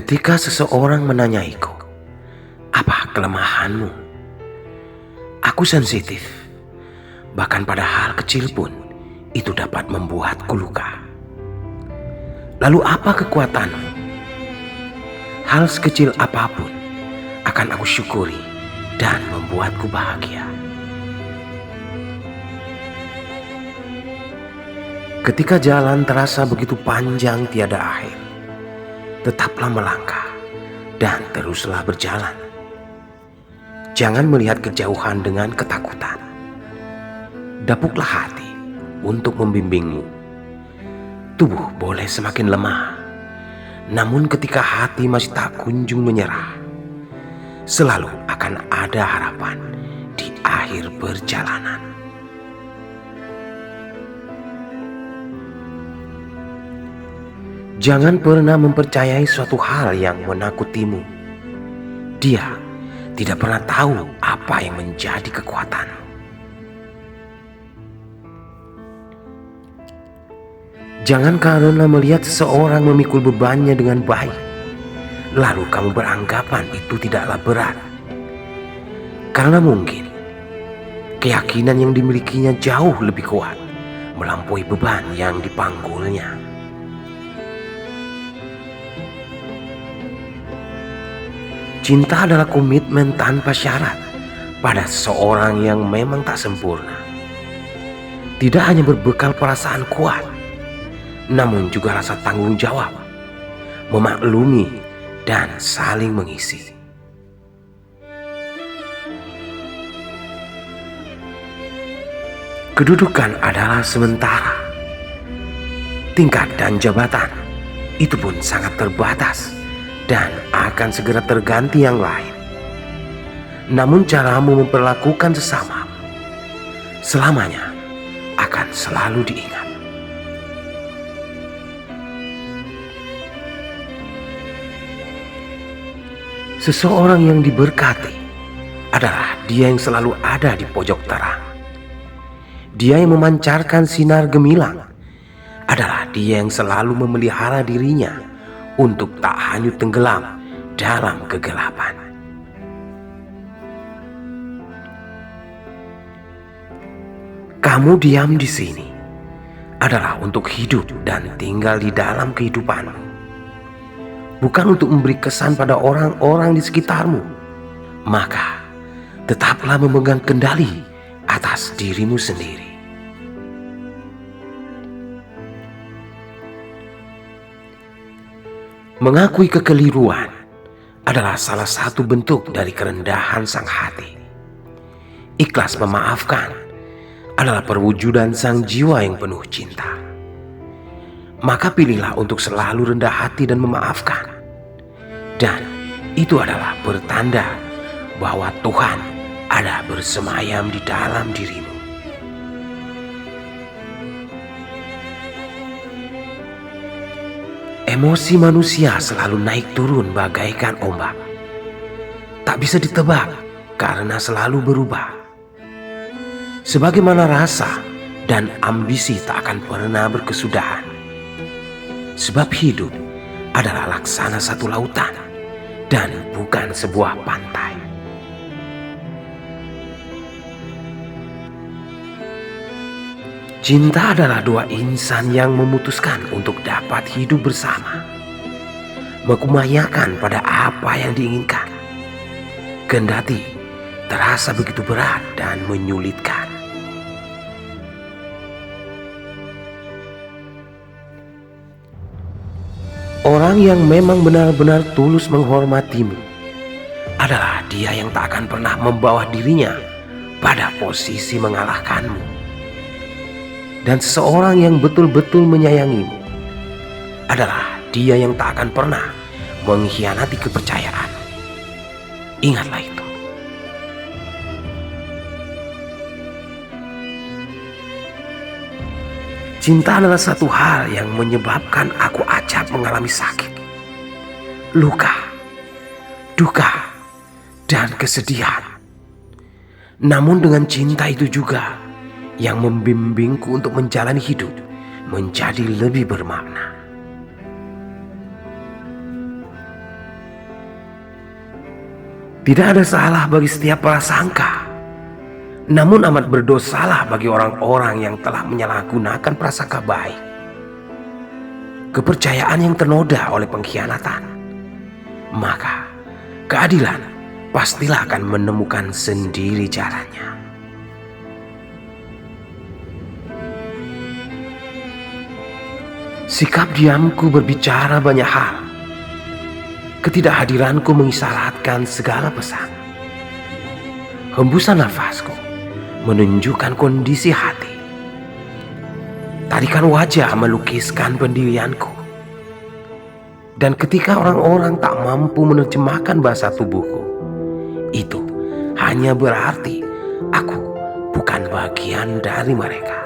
Ketika seseorang menanyaiku, "Apa kelemahanmu?" Aku sensitif, bahkan pada hal kecil pun itu dapat membuatku luka. Lalu apa kekuatanmu? Hal sekecil apapun akan aku syukuri dan membuatku bahagia. Ketika jalan terasa begitu panjang tiada akhir, tetaplah melangkah dan teruslah berjalan. Jangan melihat kejauhan dengan ketakutan. Dapuklah hati untuk membimbingmu. Tubuh boleh semakin lemah, namun ketika hati masih tak kunjung menyerah, selalu akan ada harapan di akhir perjalanan. Jangan pernah mempercayai suatu hal yang menakutimu. Dia tidak pernah tahu apa yang menjadi kekuatanmu. Jangan karena melihat seseorang memikul bebannya dengan baik, lalu kamu beranggapan itu tidaklah berat. Karena mungkin keyakinan yang dimilikinya jauh lebih kuat melampaui beban yang dipangkulnya. Cinta adalah komitmen tanpa syarat pada seseorang yang memang tak sempurna. Tidak hanya berbekal perasaan kuat, namun juga rasa tanggung jawab, memaklumi, dan saling mengisi. Kedudukan adalah sementara. Tingkat dan jabatan itu pun sangat terbatas dan akan segera terganti yang lain. Namun caramu memperlakukan sesama selamanya akan selalu diingat. Seseorang yang diberkati adalah dia yang selalu ada di pojok terang. Dia yang memancarkan sinar gemilang adalah dia yang selalu memelihara dirinya untuk tak hanyut tenggelam dalam kegelapan. Kamu diam di sini adalah untuk hidup dan tinggal di dalam kehidupanmu, bukan untuk memberi kesan pada orang-orang di sekitarmu. Maka tetaplah memegang kendali atas dirimu sendiri. Mengakui kekeliruan adalah salah satu bentuk dari kerendahan sang hati. Ikhlas memaafkan adalah perwujudan sang jiwa yang penuh cinta. Maka pilihlah untuk selalu rendah hati dan memaafkan. Dan itu adalah pertanda bahwa Tuhan ada bersemayam di dalam dirimu. Emosi manusia selalu naik turun bagaikan ombak. Tak bisa ditebak karena selalu berubah. Sebagaimana rasa dan ambisi tak akan pernah berkesudahan. Sebab hidup adalah laksana satu lautan dan bukan sebuah pantai. Cinta adalah dua insan yang memutuskan untuk dapat hidup bersama, mengupayakan pada apa yang diinginkan, kendati terasa begitu berat dan menyulitkan. Orang yang memang benar-benar tulus menghormatimu adalah dia yang tak akan pernah membawa dirinya pada posisi mengalahkanmu. Dan seseorang yang betul-betul menyayangimu adalah dia yang tak akan pernah mengkhianati kepercayaan. Ingatlah itu. Cinta adalah satu hal yang menyebabkan aku acap mengalami sakit, luka, duka, dan kesedihan. Namun dengan cinta itu juga yang membimbingku untuk menjalani hidup menjadi lebih bermakna. Tidak ada salah bagi setiap prasangka, namun amat berdosalah bagi orang-orang yang telah menyalahgunakan prasangka baik. Kepercayaan yang ternoda oleh pengkhianatan, maka keadilan pastilah akan menemukan sendiri caranya. Sikap diamku berbicara banyak hal. Ketidakhadiranku mengisyaratkan segala pesan. Hembusan nafasku menunjukkan kondisi hati. Tarikan wajah melukiskan pendirianku. Dan ketika orang-orang tak mampu menerjemahkan bahasa tubuhku, itu hanya berarti aku bukan bagian dari mereka.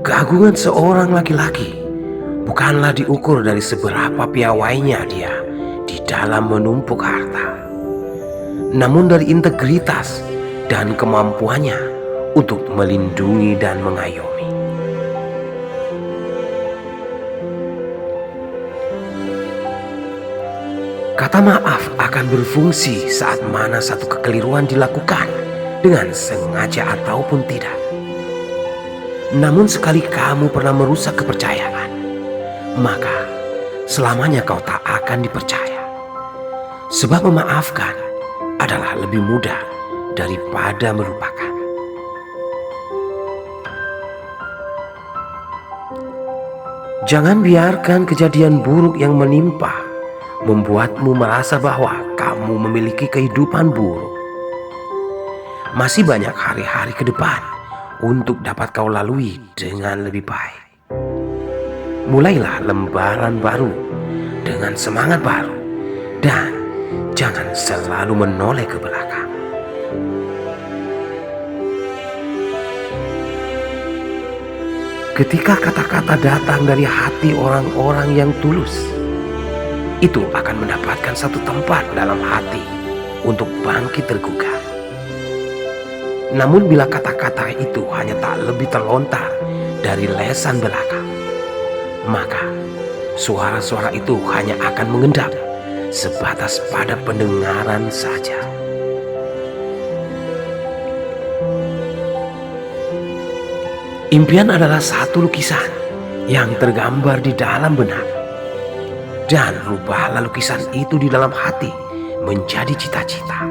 Keagungan seorang laki-laki bukanlah diukur dari seberapa piawainya dia di dalam menumpuk harta, namun dari integritas dan kemampuannya untuk melindungi dan mengayomi. Kata maaf akan berfungsi saat mana satu kekeliruan dilakukan dengan sengaja ataupun tidak. Namun sekali kamu pernah merusak kepercayaan, maka selamanya kau tak akan dipercaya. Sebab memaafkan adalah lebih mudah daripada melupakan. Jangan biarkan kejadian buruk yang menimpa membuatmu merasa bahwa kamu memiliki kehidupan buruk. Masih banyak hari-hari ke depan untuk dapat kau lalui dengan lebih baik. Mulailah lembaran baru dengan semangat baru dan jangan selalu menoleh ke belakang. Ketika kata-kata datang dari hati orang-orang yang tulus, itu akan mendapatkan satu tempat dalam hati untuk bangkit tergugah. Namun bila kata-kata itu hanya tak lebih terlontar dari lesan belaka, maka suara-suara itu hanya akan mengendap sebatas pada pendengaran saja. Impian adalah satu lukisan yang tergambar di dalam benak. Dan rubahlah lukisan itu di dalam hati menjadi cita-cita.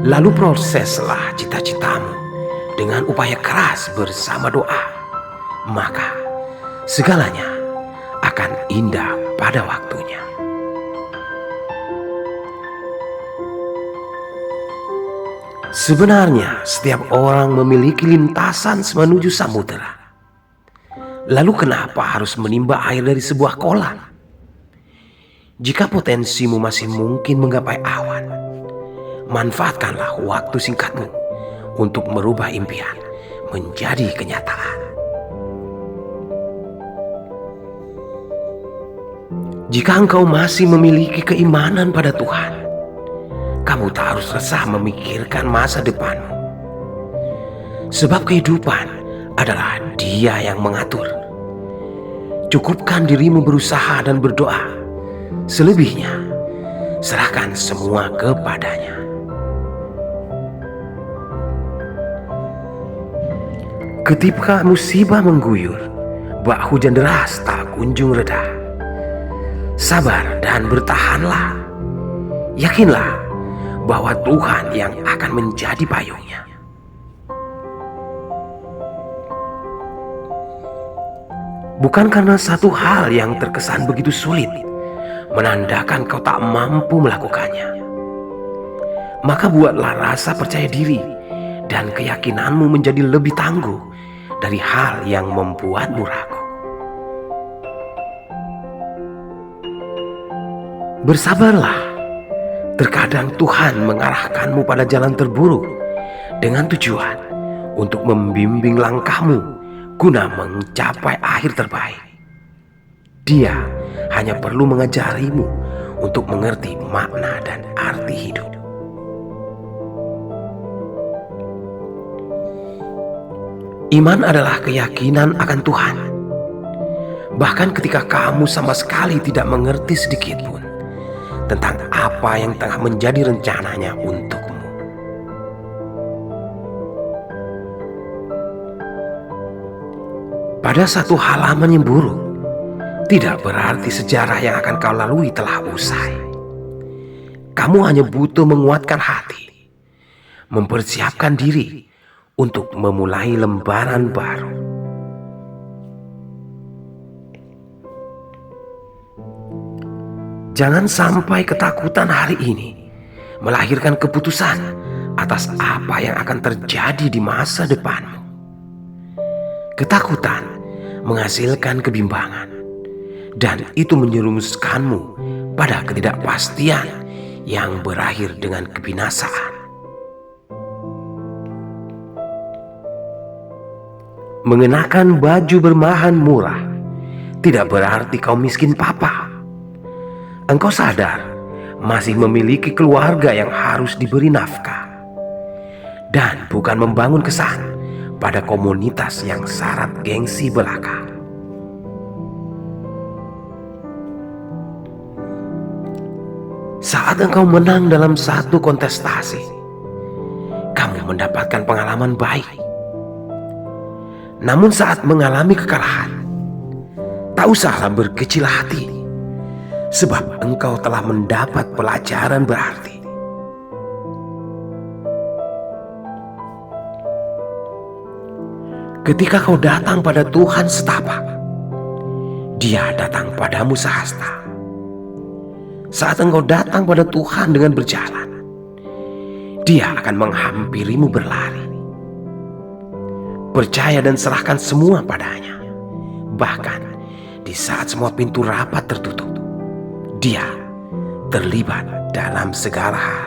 Lalu proseslah cita-citamu dengan upaya keras bersama doa. Maka segalanya akan indah pada waktunya. Sebenarnya setiap orang memiliki lintasan menuju samudera. Lalu kenapa harus menimba air dari sebuah kolam? Jika potensimu masih mungkin menggapai awan, manfaatkanlah waktu singkatmu untuk merubah impian menjadi kenyataan. Jika engkau masih memiliki keimanan pada Tuhan, kamu tak harus resah memikirkan masa depanmu. Sebab kehidupan adalah Dia yang mengatur. Cukupkan dirimu berusaha dan berdoa. Selebihnya, serahkan semua kepadanya. Ketika musibah mengguyur, bak hujan deras tak kunjung reda. Sabar dan bertahanlah. Yakinlah bahwa Tuhan yang akan menjadi payungnya. Bukan karena satu hal yang terkesan begitu sulit menandakan kau tak mampu melakukannya, maka buatlah rasa percaya diri dan keyakinanmu menjadi lebih tangguh dari hal yang membuatmu ragu. Bersabarlah. Terkadang Tuhan mengarahkanmu pada jalan terburuk dengan tujuan untuk membimbing langkahmu guna mencapai akhir terbaik. Dia hanya perlu mengajarimu untuk mengerti makna dan arti hidup. Iman adalah keyakinan akan Tuhan, Bahkan ketika kamu sama sekali tidak mengerti sedikit pun tentang apa yang tengah menjadi rencananya untukmu. Pada satu halaman yang buruk, tidak berarti sejarah yang akan kau lalui telah usai. Kamu hanya butuh menguatkan hati, mempersiapkan diri untuk memulai lembaran baru. Jangan sampai ketakutan hari ini melahirkan keputusan atas apa yang akan terjadi di masa depanmu. Ketakutan menghasilkan kebimbangan, dan itu menjerumuskanmu pada ketidakpastian yang berakhir dengan kebinasaan. Mengenakan baju berbahan murah tidak berarti kau miskin papa. Engkau sadar masih memiliki keluarga yang harus diberi nafkah, dan bukan membangun kesan pada komunitas yang syarat gengsi belaka. Saat engkau menang dalam satu kontestasi, kamu mendapatkan pengalaman baik. Namun saat mengalami kekalahan, tak usahlah berkecil hati, sebab engkau telah mendapat pelajaran berarti. Ketika kau datang pada Tuhan setapak, Dia datang padamu sehasta. Saat engkau datang pada Tuhan dengan berjalan, Dia akan menghampirimu berlari. Percaya dan serahkan semua padanya. Bahkan di saat semua pintu rapat tertutup, Dia terlibat dalam segala hal.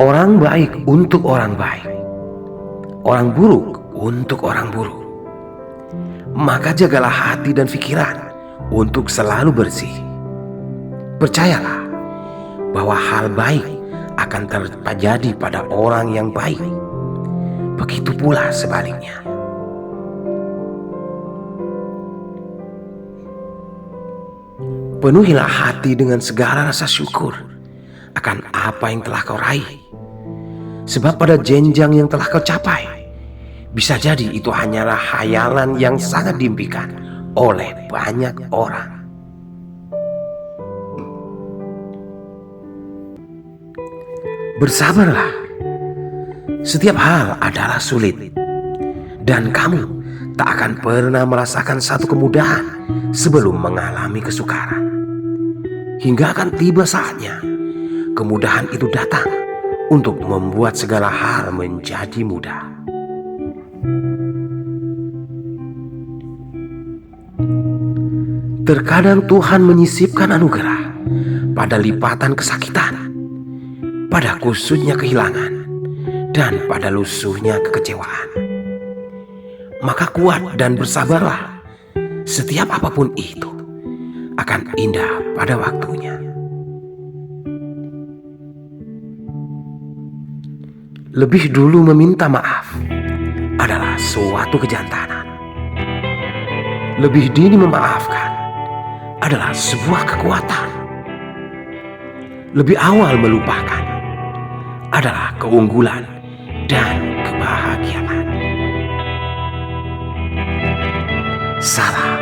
Orang baik untuk orang baik, orang buruk untuk orang buruk. Maka jagalah hati dan pikiran untuk selalu bersih. Percayalah bahwa hal baik akan terjadi pada orang yang baik. Begitu pula sebaliknya. Penuhilah hati dengan segala rasa syukur akan apa yang telah kau raih. Sebab pada jenjang yang telah kau capai, bisa jadi itu hanyalah khayalan yang sangat diimpikan oleh banyak orang. Bersabarlah. Setiap hal adalah sulit, dan kamu tak akan pernah merasakan satu kemudahan sebelum mengalami kesukaran. Hingga akan tiba saatnya kemudahan itu datang untuk membuat segala hal menjadi mudah. Terkadang Tuhan menyisipkan anugerah pada lipatan kesakitan, pada kusutnya kehilangan, dan pada lusuhnya kekecewaan. Maka kuat dan bersabarlah. Setiap apapun itu akan indah pada waktunya. Lebih dulu meminta maaf adalah suatu kejantanan. Lebih dini memaafkan adalah sebuah kekuatan. Lebih awal melupakan adalah keunggulan dan kebahagiaan. Salam